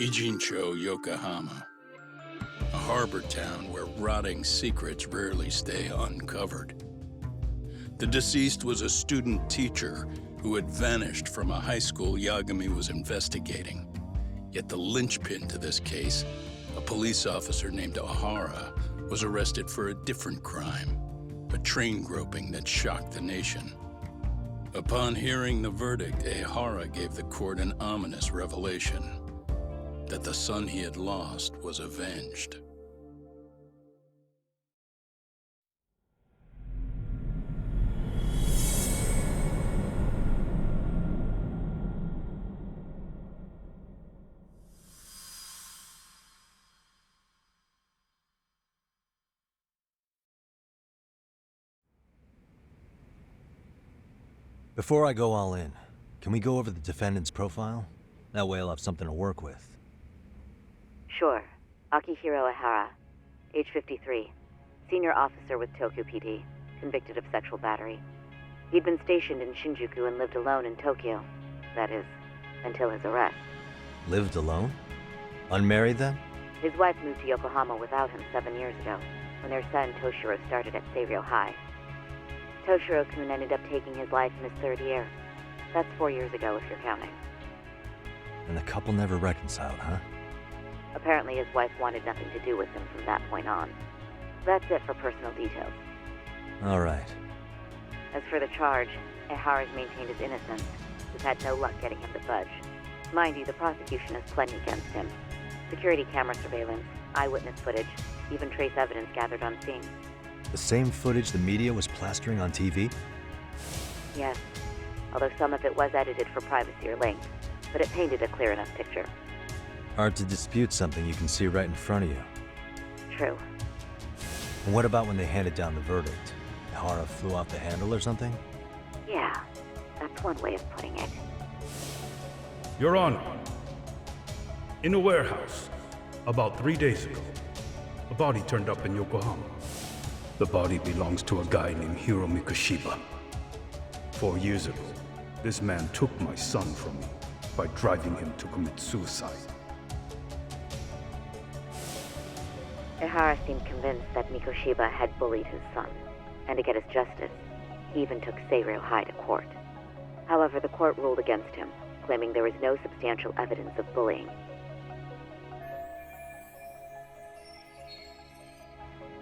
Ijincho, Yokohama, a harbor town where rotting secrets rarely stay uncovered. The deceased was a student teacher who had vanished from a high school Yagami was investigating. Yet the linchpin to this case, a police officer named Ohara, was arrested for a different crime, a train groping that shocked the nation. Upon hearing the verdict, Ohara gave the court an ominous revelation: that the son he had lost was avenged. Before I go all in, can we go over the defendant's profile? That way I'll have something to work with. Sure. Akihiro Ihara, age 53, senior officer with Toku PD, convicted of sexual battery. He'd been stationed in Shinjuku and lived alone in Tokyo. That is, until his arrest. Lived alone? Unmarried then? His wife moved to Yokohama without him 7 years ago, when their son Toshiro started at Seiryo High. Toshiro-kun ended up taking his life in his third year. That's 4 years ago, if you're counting. And the couple never reconciled, huh? Apparently his wife wanted nothing to do with him from that point on. That's it for personal details. All right. As for the charge, Ihara's maintained his innocence. We've had no luck getting him to budge. Mind you, the prosecution has plenty against him. Security camera surveillance, eyewitness footage, even trace evidence gathered on scene. The same footage the media was plastering on TV? Yes, although some of it was edited for privacy or length, but it painted a clear enough picture. Hard to dispute something you can see right in front of you. True. And what about when they handed down the verdict? Ihara flew off the handle or something? Yeah, that's one way of putting it. Your Honor, in a warehouse, about 3 days ago, a body turned up in Yokohama. The body belongs to a guy named Hiro Mikoshiba. 4 years ago, this man took my son from me by driving him to commit suicide. Ihara seemed convinced that Mikoshiba had bullied his son, and to get his justice, he even took Seiryo High to court. However, the court ruled against him, claiming there was no substantial evidence of bullying.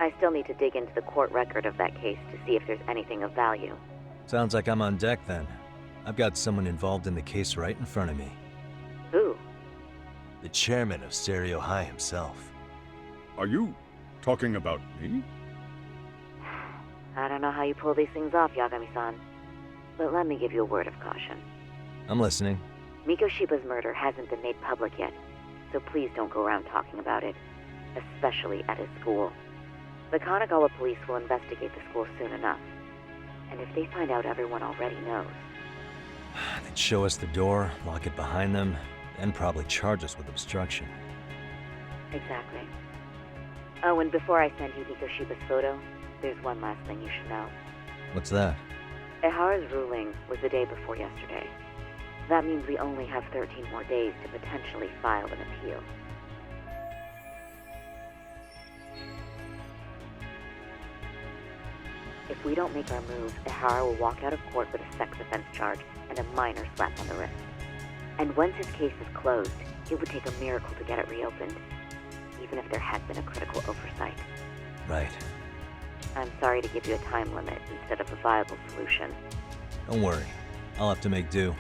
I still need to dig into the court record of that case to see if there's anything of value. Sounds like I'm on deck then. I've got someone involved in the case right in front of me. Who? The chairman of Seiryo High himself. Are you talking about me? I don't know how you pull these things off, Yagami-san. But let me give you a word of caution. I'm listening. Mikoshiba's murder hasn't been made public yet, so please don't go around talking about it, especially at his school. The Kanagawa police will investigate the school soon enough, and if they find out everyone already knows... They'd show us the door, lock it behind them, and probably charge us with obstruction. Exactly. Oh, and before I send you Mikoshiba's photo, there's one last thing you should know. What's that? Ihara's ruling was the day before yesterday. That means we only have 13 more days to potentially file an appeal. If we don't make our move, Ihara will walk out of court with a sex offense charge and a minor slap on the wrist. And once his case is closed, it would take a miracle to get it reopened, even if there had been a critical oversight. Right. I'm sorry to give you a time limit instead of a viable solution. Don't worry. I'll have to make do.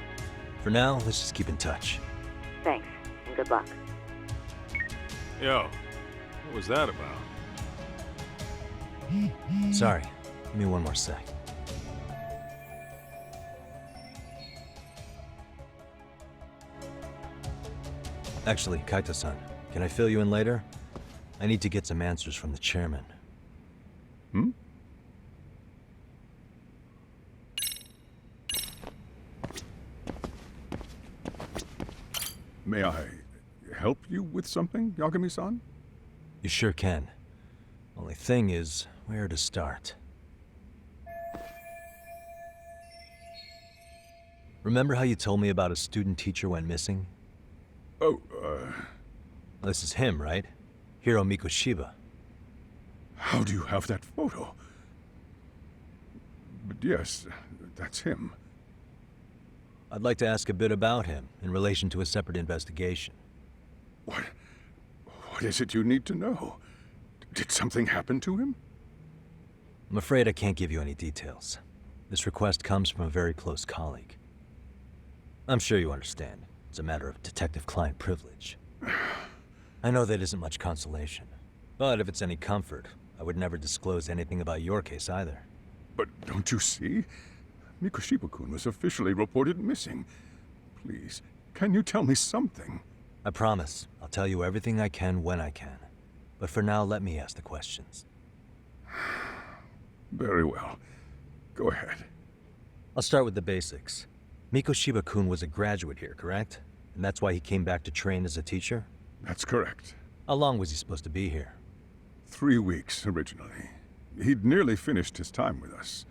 For now, let's just keep in touch. Thanks, and good luck. Yo, what was that about? Sorry. Give me one more sec. Actually, Kaito-san, can I fill you in later? I need to get some answers from the chairman. Hmm? May I help you with something, Yagami-san? You sure can. Only thing is, where to start? Remember how you told me about a student teacher went missing? Oh, This is him, right? Hiro Mikoshiba. How do you have that photo? But yes, that's him. I'd like to ask a bit about him in relation to a separate investigation. What is it you need to know? Did something happen to him? I'm afraid I can't give you any details. This request comes from a very close colleague. I'm sure you understand. It's a matter of detective-client privilege. I know that isn't much consolation. But if it's any comfort, I would never disclose anything about your case either. But don't you see? Mikoshiba-kun was officially reported missing. Please, can you tell me something? I promise. I'll tell you everything I can when I can. But for now, let me ask the questions. Very well. Go ahead. I'll start with the basics. Mikoshiba-kun was a graduate here, correct? And that's why he came back to train as a teacher? That's correct. How long was he supposed to be here? 3 weeks, originally. He'd nearly finished his time with us.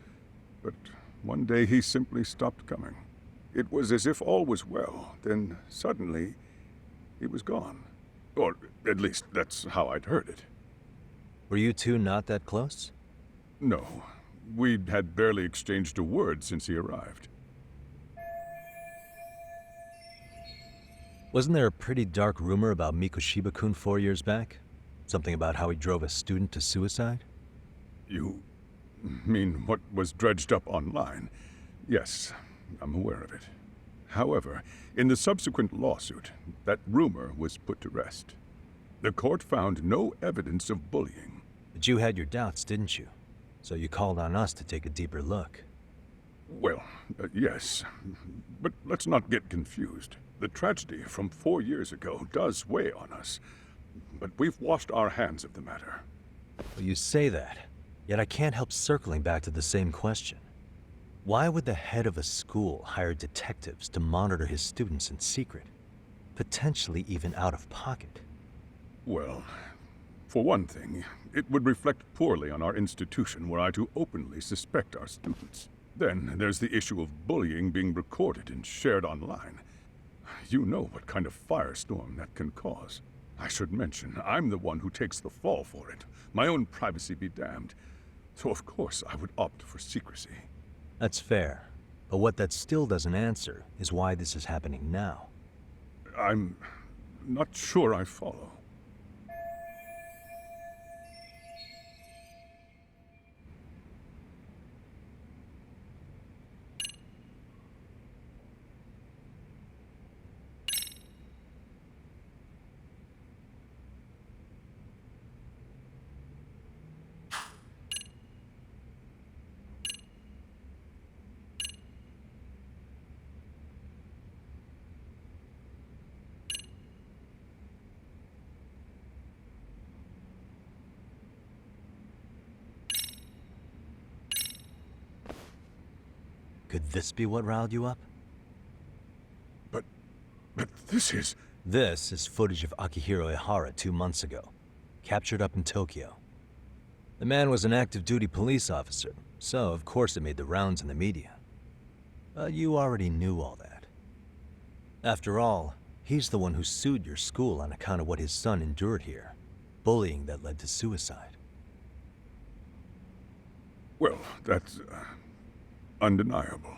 But one day he simply stopped coming. It was as if all was well, then suddenly he was gone. Or at least that's how I'd heard it. Were you two not that close? No, we had barely exchanged a word since he arrived. Wasn't there a pretty dark rumor about Mikoshiba-kun 4 years back? Something about how he drove a student to suicide? You mean what was dredged up online? Yes, I'm aware of it. However, in the subsequent lawsuit, that rumor was put to rest. The court found no evidence of bullying. But you had your doubts, didn't you? So you called on us to take a deeper look. Well, yes. But let's not get confused. The tragedy from 4 years ago does weigh on us. But we've washed our hands of the matter. Well, you say that, yet I can't help circling back to the same question. Why would the head of a school hire detectives to monitor his students in secret? Potentially even out of pocket. Well, for one thing, it would reflect poorly on our institution were I to openly suspect our students. Then there's the issue of bullying being recorded and shared online. You know what kind of firestorm that can cause. I should mention, I'm the one who takes the fall for it. My own privacy be damned. So of course I would opt for secrecy. That's fair. But what that still doesn't answer is why this is happening now. I'm not sure I follow. Could this be what riled you up? But this is... This is footage of Akihiro Ihara 2 months ago, captured up in Tokyo. The man was an active duty police officer, so of course it made the rounds in the media. But you already knew all that. After all, he's the one who sued your school on account of what his son endured here, bullying that led to suicide. Well, that's... undeniable.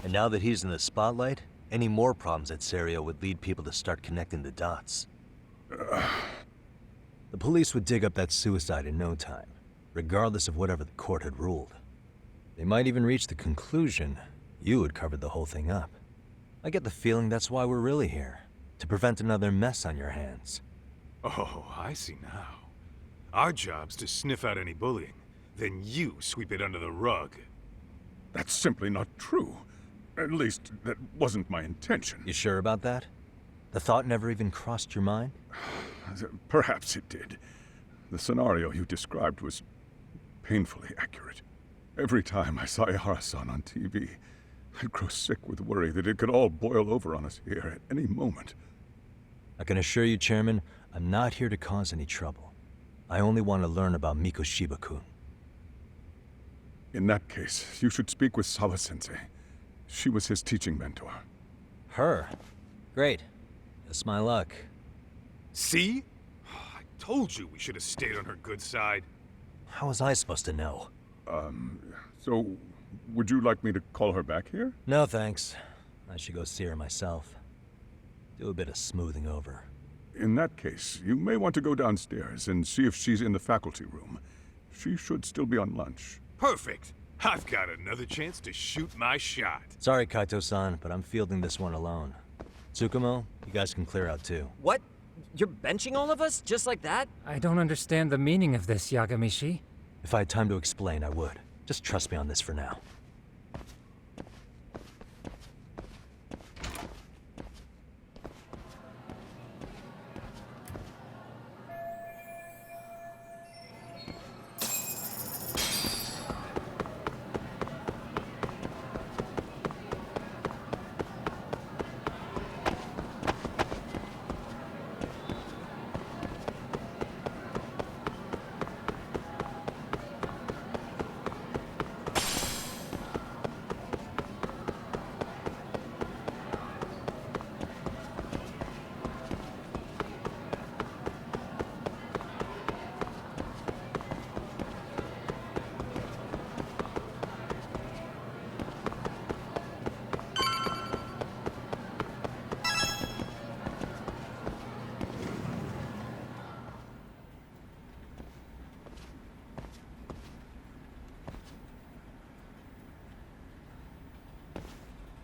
And now that he's in the spotlight, any more problems at Serio would lead people to start connecting the dots. The police would dig up that suicide in no time, regardless of whatever the court had ruled. They might even reach the conclusion you had covered the whole thing up. I get the feeling that's why we're really here, to prevent another mess on your hands. Oh, I see now. Our job's to sniff out any bullying, then you sweep it under the rug. That's simply not true. At least, that wasn't my intention. You sure about that? The thought never even crossed your mind? Perhaps it did. The scenario you described was painfully accurate. Every time I saw Ihara-san on TV, I'd grow sick with worry that it could all boil over on us here at any moment. I can assure you, Chairman, I'm not here to cause any trouble. I only want to learn about Mikoshiba-kun. In that case, you should speak with Sawa-sensei. She was his teaching mentor. Her? Great. That's my luck. See? I told you we should have stayed on her good side. How was I supposed to know? So, would you like me to call her back here? No, thanks. I should go see her myself. Do a bit of smoothing over. In that case, you may want to go downstairs and see if she's in the faculty room. She should still be on lunch. Perfect. I've got another chance to shoot my shot. Sorry, Kaito-san, but I'm fielding this one alone. Tsukumo, you guys can clear out too. What? You're benching all of us? Just like that? I don't understand the meaning of this, Yagamishi. If I had time to explain, I would. Just trust me on this for now.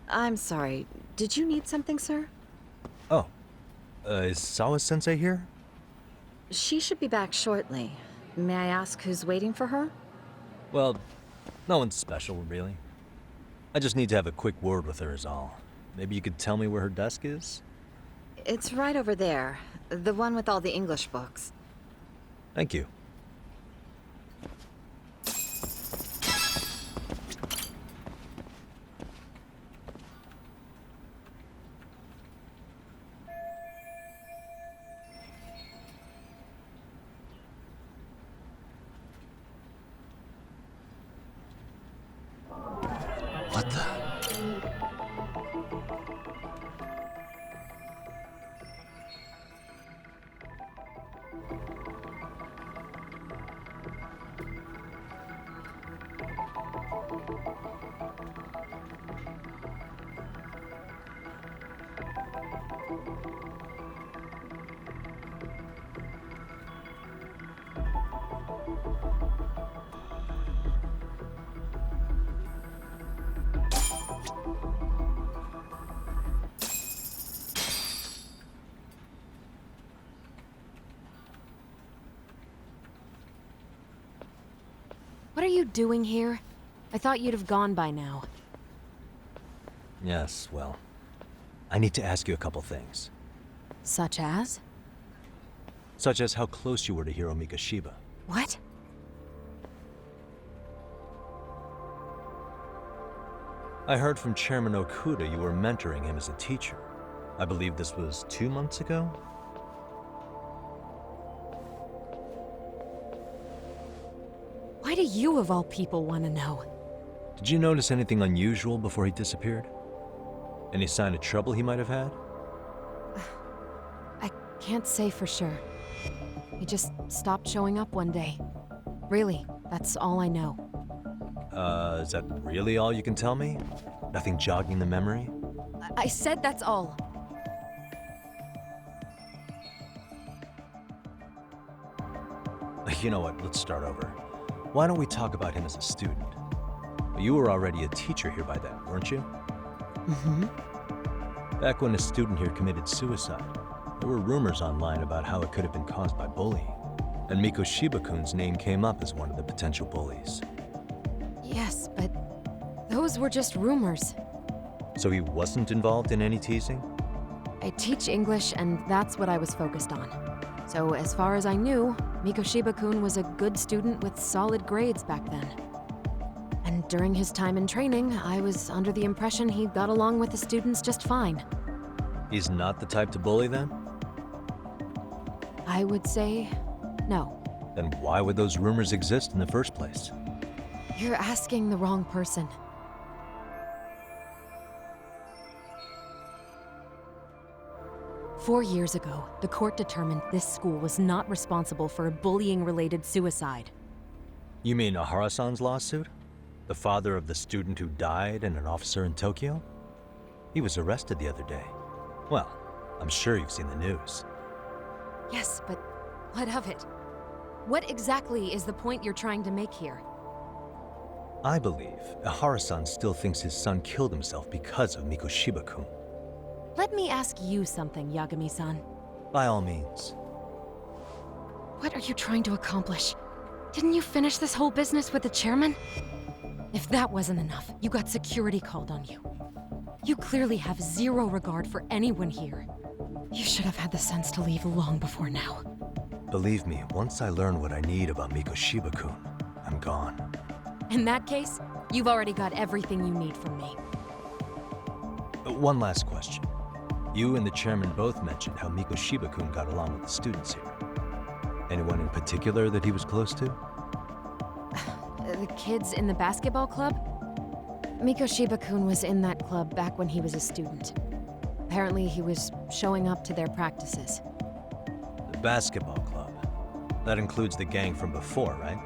I'm sorry. Did you need something, sir? Oh, is Sawa-sensei here? She should be back shortly. May I ask who's waiting for her? Well, no one's special, really. I just need to have a quick word with her is all. Maybe you could tell me where her desk is? It's right over there. The one with all the English books. Thank you. What the? What are you doing here? I thought you'd have gone by now. Yes, well, I need to ask you a couple things. Such as? Such as how close you were to Hiro Mikoshiba. What? I heard from Chairman Okuda you were mentoring him as a teacher. I believe this was 2 months ago? Why do you, of all people, want to know? Did you notice anything unusual before he disappeared? Any sign of trouble he might have had? I can't say for sure. He just stopped showing up one day. Really, that's all I know. Is that really all you can tell me? Nothing jogging the memory? I said that's all. You know what, let's start over. Why don't we talk about him as a student? You were already a teacher here by then, weren't you? Mm-hmm. Back when a student here committed suicide, there were rumors online about how it could have been caused by bullying. And Mikoshiba-kun's name came up as one of the potential bullies. Yes, but those were just rumors. So he wasn't involved in any teasing? I teach English, and that's what I was focused on. So as far as I knew, Mikoshiba-kun was a good student with solid grades back then. And during his time in training, I was under the impression he got along with the students just fine. He's not the type to bully then? I would say no. Then why would those rumors exist in the first place? You're asking the wrong person. 4 years ago, the court determined this school was not responsible for a bullying-related suicide. You mean Ahara-san's lawsuit? The father of the student who died and an officer in Tokyo? He was arrested the other day. Well, I'm sure you've seen the news. Yes, but what of it? What exactly is the point you're trying to make here? I believe Ahara-san still thinks his son killed himself because of Mikoshiba-kun. Let me ask you something, Yagami-san. By all means. What are you trying to accomplish? Didn't you finish this whole business with the chairman? If that wasn't enough, you got security called on you. You clearly have zero regard for anyone here. You should have had the sense to leave long before now. Believe me, once I learn what I need about Mikoshiba-kun, I'm gone. In that case, you've already got everything you need from me. One last question. You and the chairman both mentioned how Mikoshiba-kun got along with the students here. Anyone in particular that he was close to? The kids in the basketball club? Mikoshiba-kun was in that club back when he was a student. Apparently, he was showing up to their practices. The basketball club. That includes the gang from before, right?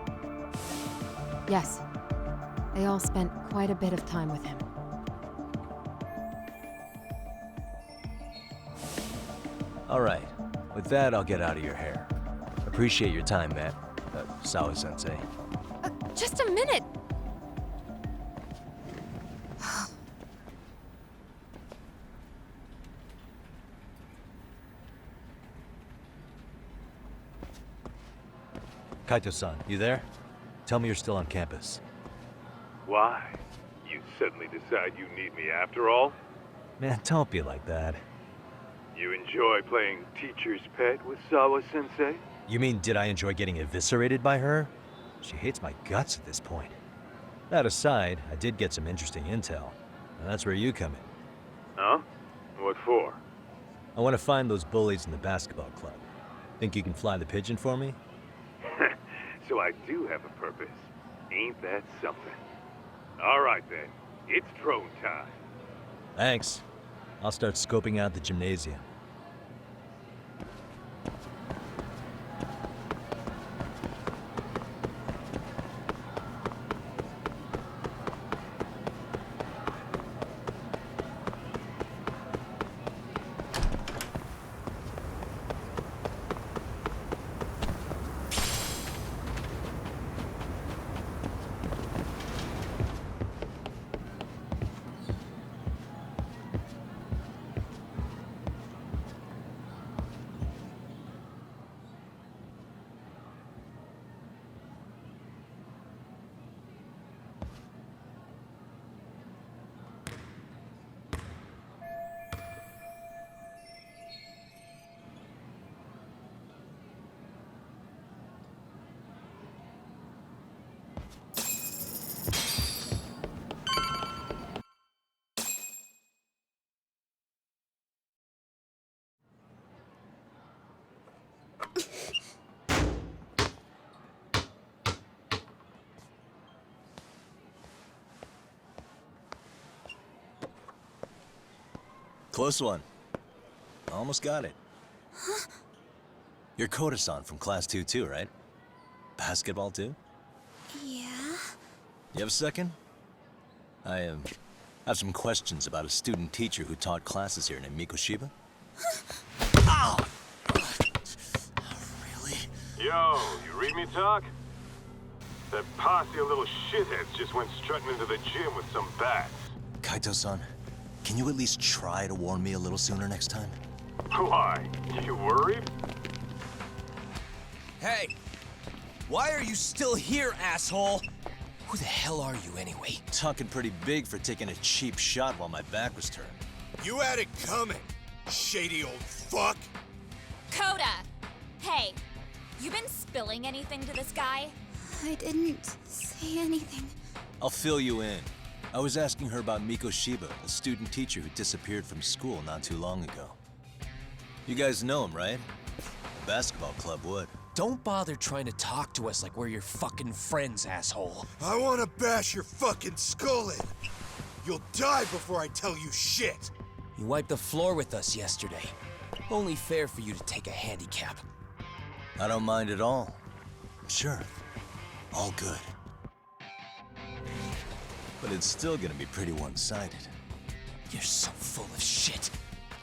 Yes. They all spent quite a bit of time with him. All right. With that, I'll get out of your hair. Appreciate your time, Matt. Sawa-sensei. Just a minute! Kaito-san, you there? Tell me you're still on campus. Why? You suddenly decide you need me after all? Man, don't be like that. You enjoy playing teacher's pet with Sawa-sensei? You mean, did I enjoy getting eviscerated by her? She hates my guts at this point. That aside, I did get some interesting intel. And that's where you come in. Huh? What for? I want to find those bullies in the basketball club. Think you can fly the pigeon for me? So I do have a purpose. Ain't that something? All right then, it's drone time. Thanks. I'll start scoping out the gymnasium. Close one. Almost got it. Huh? You're Koda-san from Class 2 too, right? Basketball too? Yeah? You have a second? I have some questions about a student teacher who taught classes here named Mikoshiba. Ow! Really? Yo, you read me talk? That posse of little shitheads just went strutting into the gym with some bats. Kaito-san, can you at least try to warn me a little sooner next time? Why? You worried? Hey! Why are you still here, asshole? Who the hell are you anyway? Talking pretty big for taking a cheap shot while my back was turned. You had it coming, shady old fuck. Coda! Hey, you been spilling anything to this guy? I didn't say anything. I'll fill you in. I was asking her about Mikoshiba, a student teacher who disappeared from school not too long ago. You guys know him, right? The basketball club would. Don't bother trying to talk to us like we're your fucking friends, asshole. I wanna bash your fucking skull in. You'll die before I tell you shit. You wiped the floor with us yesterday. Only fair for you to take a handicap. I don't mind at all. Sure, all good. But it's still gonna be pretty one-sided. You're so full of shit.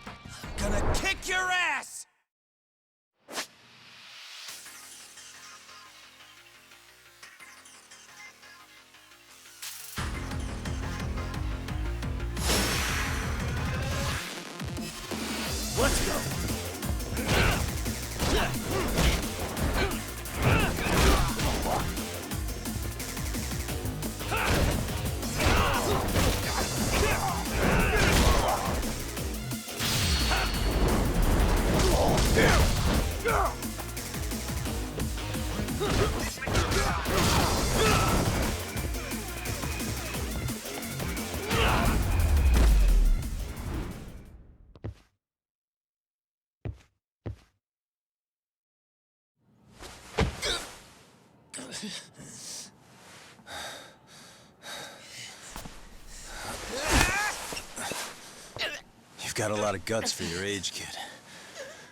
I'm gonna kick your ass! Let's go! You've got a lot of guts for your age, kid.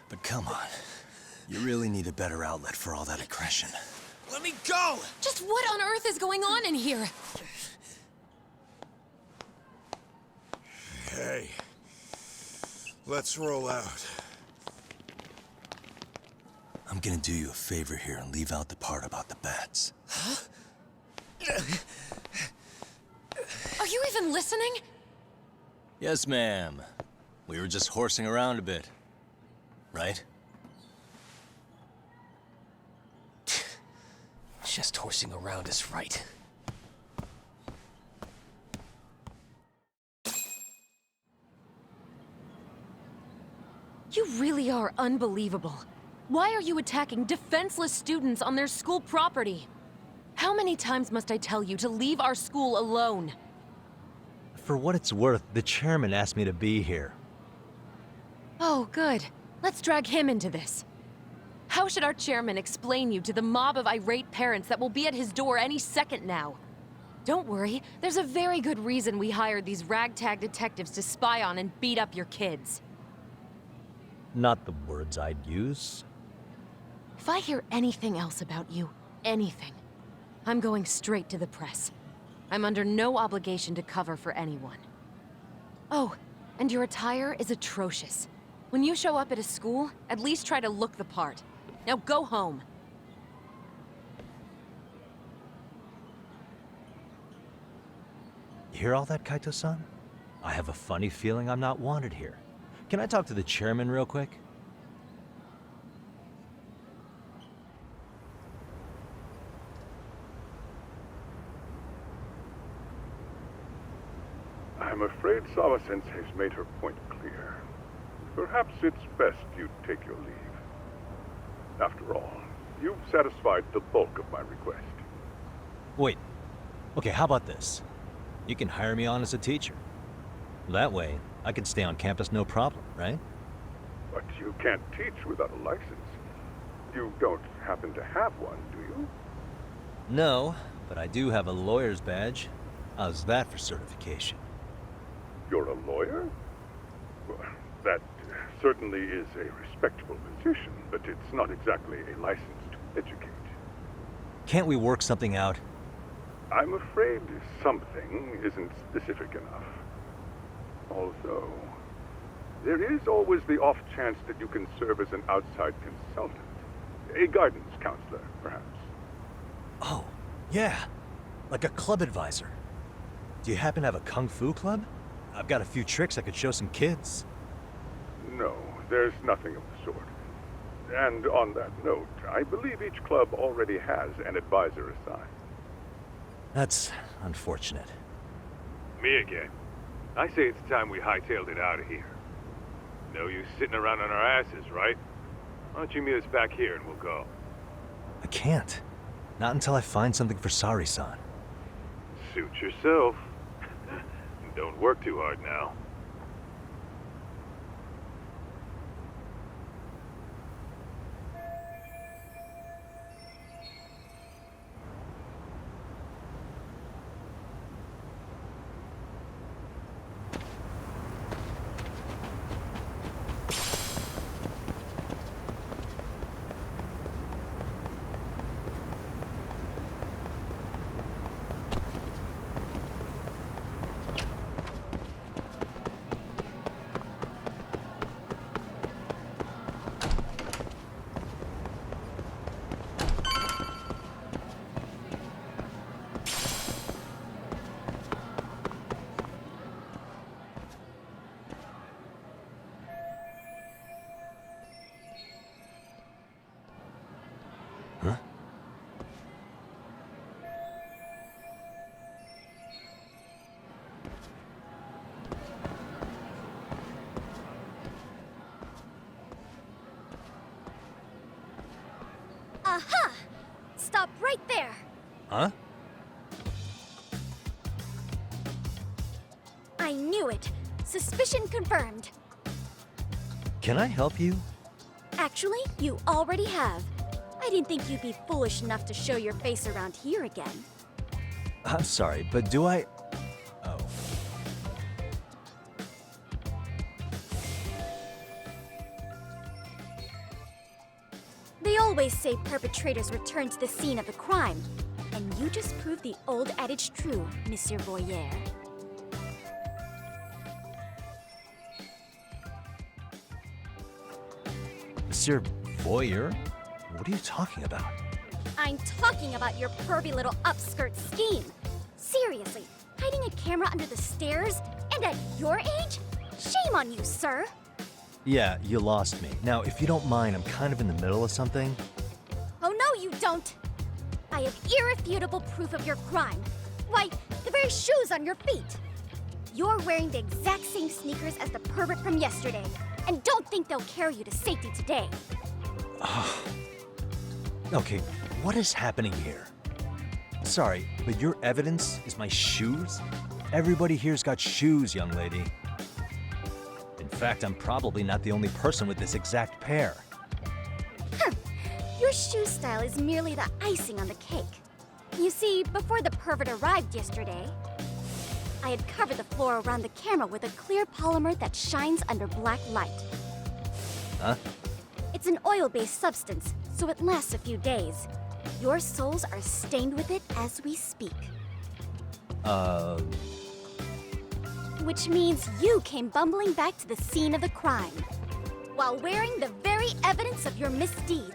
But come on. You really need a better outlet for all that aggression. Let me go! Just what on earth is going on in here? Hey. Let's roll out. I'm gonna do you a favor here and leave out the part about the bats. Huh? Are you even listening? Yes, ma'am. We were just horsing around a bit. Right? Just horsing around is right. You really are unbelievable. Why are you attacking defenseless students on their school property? How many times must I tell you to leave our school alone? For what it's worth, the chairman asked me to be here. Oh, good. Let's drag him into this. How should our chairman explain you to the mob of irate parents that will be at his door any second now? Don't worry, there's a very good reason we hired these ragtag detectives to spy on and beat up your kids. Not the words I'd use. If I hear anything else about you, anything, I'm going straight to the press. I'm under no obligation to cover for anyone. Oh, and your attire is atrocious. When you show up at a school, at least try to look the part. Now go home. You hear all that, Kaito-san? I have a funny feeling I'm not wanted here. Can I talk to the chairman real quick? I'm afraid Sawa-sensei's made her point clear. Perhaps it's best you take your leave. After all, you've satisfied the bulk of my request. Wait. Okay, how about this? You can hire me on as a teacher. That way, I can stay on campus no problem, right? But you can't teach without a license. You don't happen to have one, do you? No, but I do have a lawyer's badge. How's that for certification? You're a lawyer? Well, that certainly is a respectable position, but it's not exactly a license to educate. Can't we work something out? I'm afraid something isn't specific enough. Although, there is always the off chance that you can serve as an outside consultant. A guidance counselor, perhaps. Oh, yeah. Like a club advisor. Do you happen to have a kung fu club? I've got a few tricks I could show some kids. No, there's nothing of the sort. And on that note, I believe each club already has an advisor assigned. That's unfortunate. Me again. I say it's time we hightailed it out of here. No use sitting around on our asses, right? Why don't you meet us back here and we'll go? I can't. Not until I find something for Sari-san. Suit yourself. Don't work too hard now. right there. Huh? I knew it. Suspicion confirmed. Can I help you? Actually, you already have. I didn't think you'd be foolish enough to show your face around here again. I'm sorry, but do I... Oh. They always say perpetrators return to the scene of the crime. And you just proved the old adage true, Monsieur Voyer. Monsieur Voyeur? What are you talking about? I'm talking about your pervy little upskirt scheme. Seriously, hiding a camera under the stairs? And at your age? Shame on you, sir. Yeah, you lost me. Now, if you don't mind, I'm kind of in the middle of something. Oh no, you don't. I have irrefutable proof of your crime. Why, the very shoes on your feet. You're wearing the exact same sneakers as the pervert from yesterday. And don't think they'll carry you to safety today. Okay, what is happening here? Sorry, but your evidence is my shoes? Everybody here's got shoes, young lady. In fact, I'm probably not the only person with this exact pair. Your shoe style is merely the icing on the cake. You see, before the pervert arrived yesterday, I had covered the floor around the camera with a clear polymer that shines under black light. Huh? It's an oil-based substance, so it lasts a few days. Your soles are stained with it as we speak. Which means you came bumbling back to the scene of the crime, while wearing the very evidence of your misdeeds.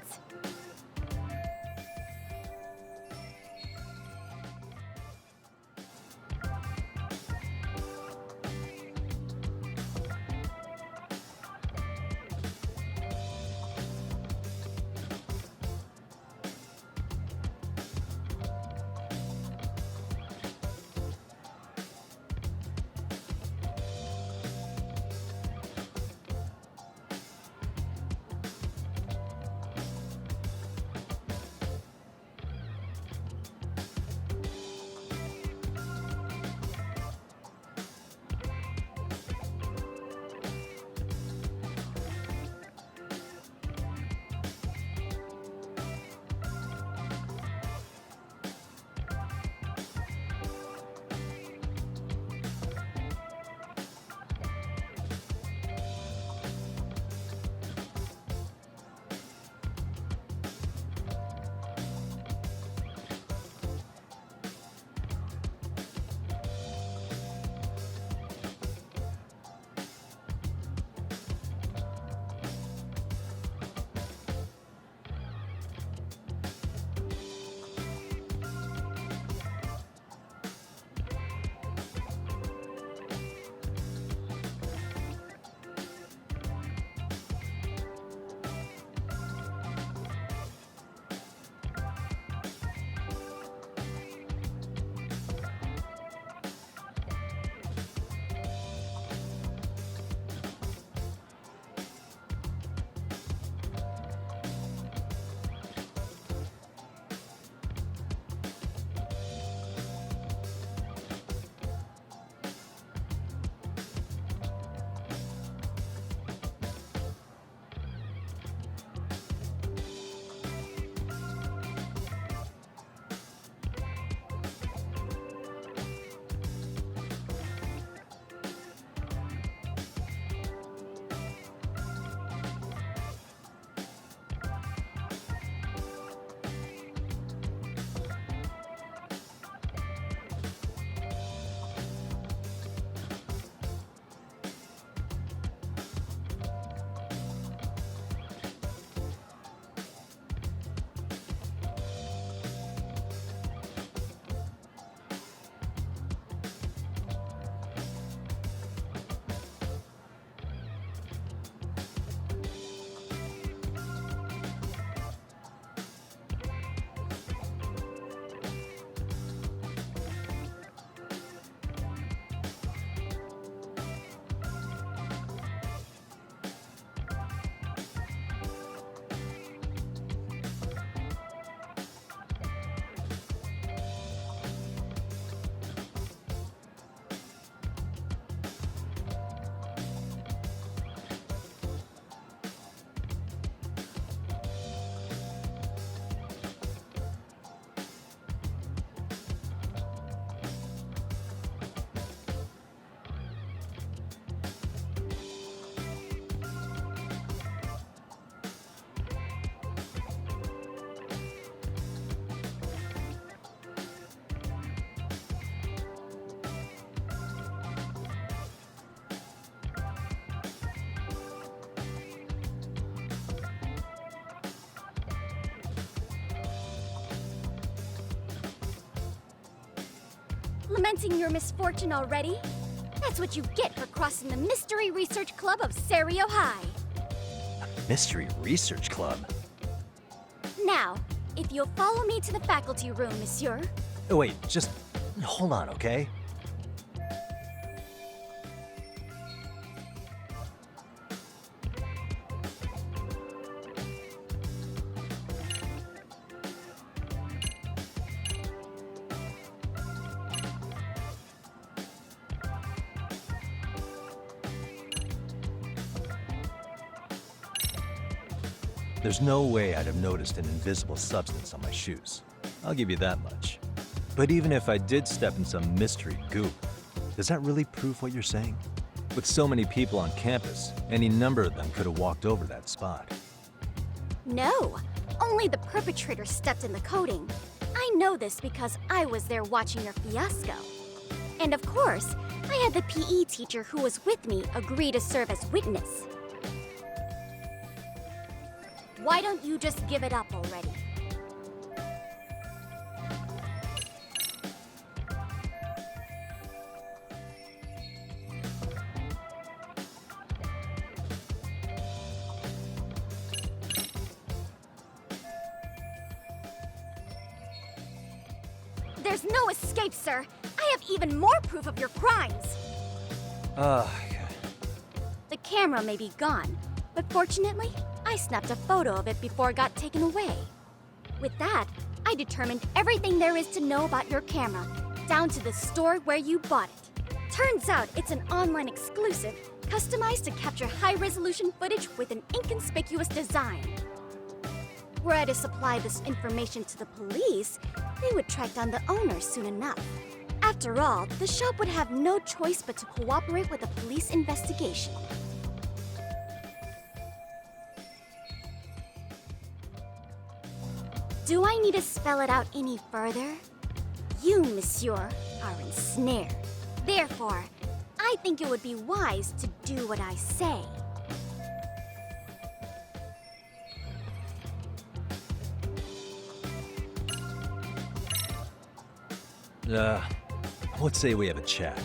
Lamenting your misfortune already? That's what you get for crossing the Mystery Research Club of Serio High. Mystery Research Club? Now, if you'll follow me to the faculty room, monsieur. Oh, wait, just hold on, okay? There's no way I'd have noticed an invisible substance on my shoes. I'll give you that much. But even if I did step in some mystery goop, does that really prove what you're saying? With so many people on campus, any number of them could have walked over that spot. No, only the perpetrator stepped in the coating. I know this because I was there watching your fiasco. And of course, I had the PE teacher who was with me agree to serve as witness. Why don't you just give it up already? There's no escape, sir. I have even more proof of your crimes. The camera may be gone, but fortunately, I snapped a photo of it before it got taken away. With that, I determined everything there is to know about your camera, down to the store where you bought it. Turns out it's an online exclusive, customized to capture high-resolution footage with an inconspicuous design. Were I to supply this information to the police, they would track down the owner soon enough. After all, the shop would have no choice but to cooperate with the police investigation. Do I need to spell it out any further? You, monsieur, are ensnared. Therefore, I think it would be wise to do what I say. Let's say we have a chat.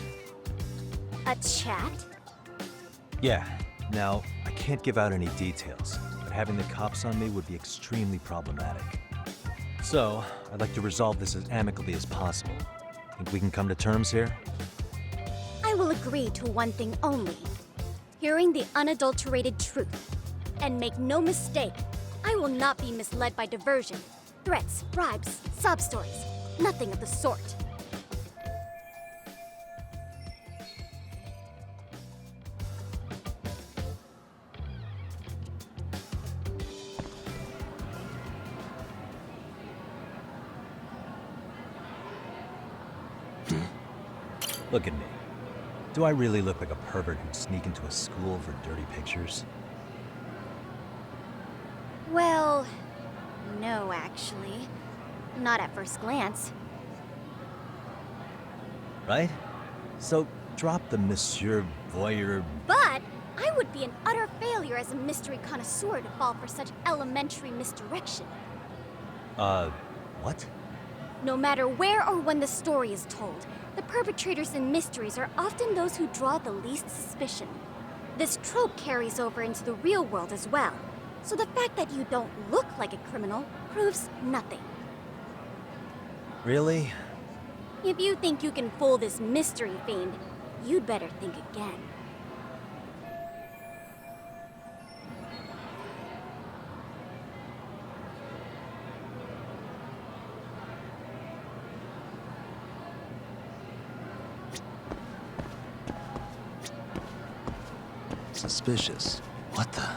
A chat? Yeah. Now, I can't give out any details, but having the cops on me would be extremely problematic. So, I'd like to resolve this as amicably as possible. Think we can come to terms here? I will agree to one thing only. Hearing the unadulterated truth. And make no mistake, I will not be misled by diversion, threats, bribes, sob stories. Nothing of the sort. Look at me. Do I really look like a pervert who'd sneak into a school for dirty pictures? Well, no, actually. Not at first glance. Right? So, drop the Monsieur Voyeur... But I would be an utter failure as a mystery connoisseur to fall for such elementary misdirection. What? No matter where or when the story is told, the perpetrators in mysteries are often those who draw the least suspicion. This trope carries over into the real world as well, so the fact that you don't look like a criminal proves nothing. Really? If you think you can fool this mystery fiend, you'd better think again. Suspicious. What the?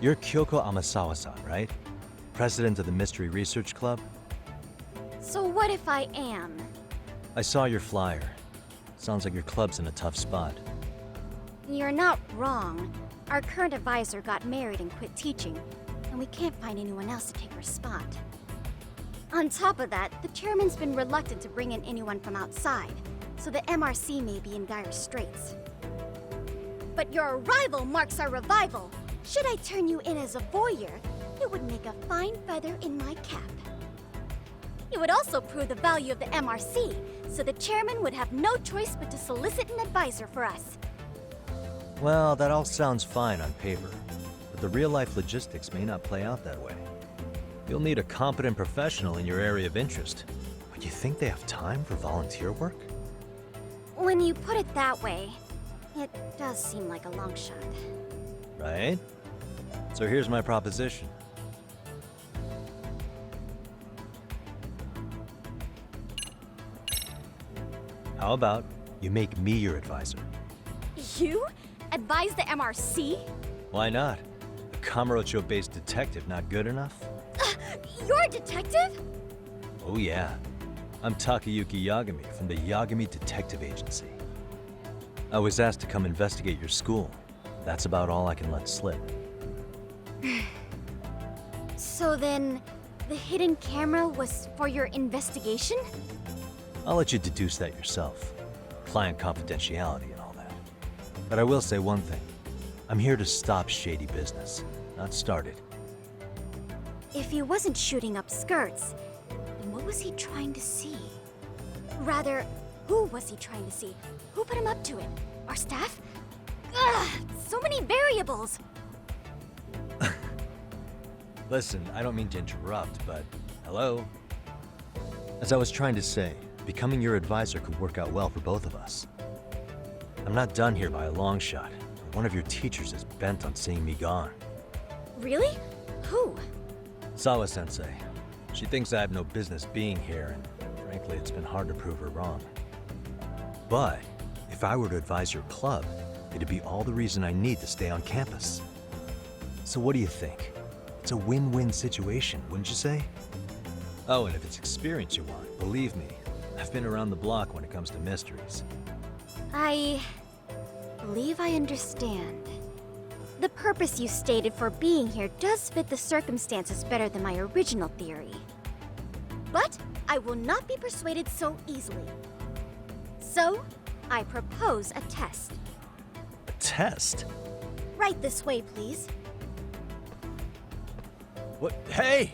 You're Kyoko Amasawa-san, right? President of the Mystery Research Club? So what if I am? I saw your flyer. Sounds like your club's in a tough spot. You're not wrong. Our current advisor got married and quit teaching, and we can't find anyone else to take her spot. On top of that, the chairman's been reluctant to bring in anyone from outside, so the MRC may be in dire straits. But your arrival marks our revival. Should I turn you in as a voyeur, it would make a fine feather in my cap. It would also prove the value of the MRC, so the chairman would have no choice but to solicit an advisor for us. Well, that all sounds fine on paper, but the real-life logistics may not play out that way. You'll need a competent professional in your area of interest, but you think they have time for volunteer work? When you put it that way, it does seem like a long shot. Right? So here's my proposition. How about you make me your advisor? You? Advise the MRC? Why not? A Kamurocho-based detective not good enough? You're a detective? Oh yeah. I'm Takayuki Yagami from the Yagami Detective Agency. I was asked to come investigate your school. That's about all I can let slip. So then, the hidden camera was for your investigation? I'll let you deduce that yourself. Client confidentiality and all that. But I will say one thing. I'm here to stop shady business, not start it. If he wasn't shooting up skirts, then what was he trying to see? Rather, who was he trying to see? Who put him up to it? Our staff? Ugh, so many variables! Listen, I don't mean to interrupt, but hello? As I was trying to say, becoming your advisor could work out well for both of us. I'm not done here by a long shot, but one of your teachers is bent on seeing me gone. Really? Who? Sawa-sensei. She thinks I have no business being here, and frankly, it's been hard to prove her wrong. But if I were to advise your club, it'd be all the reason I need to stay on campus. So what do you think? It's a win-win situation, wouldn't you say? Oh, and if it's experience you want, believe me, I've been around the block when it comes to mysteries. I believe I understand. The purpose you stated for being here does fit the circumstances better than my original theory. But I will not be persuaded so easily. So, I propose a test. A test? Right this way, please. What? Hey!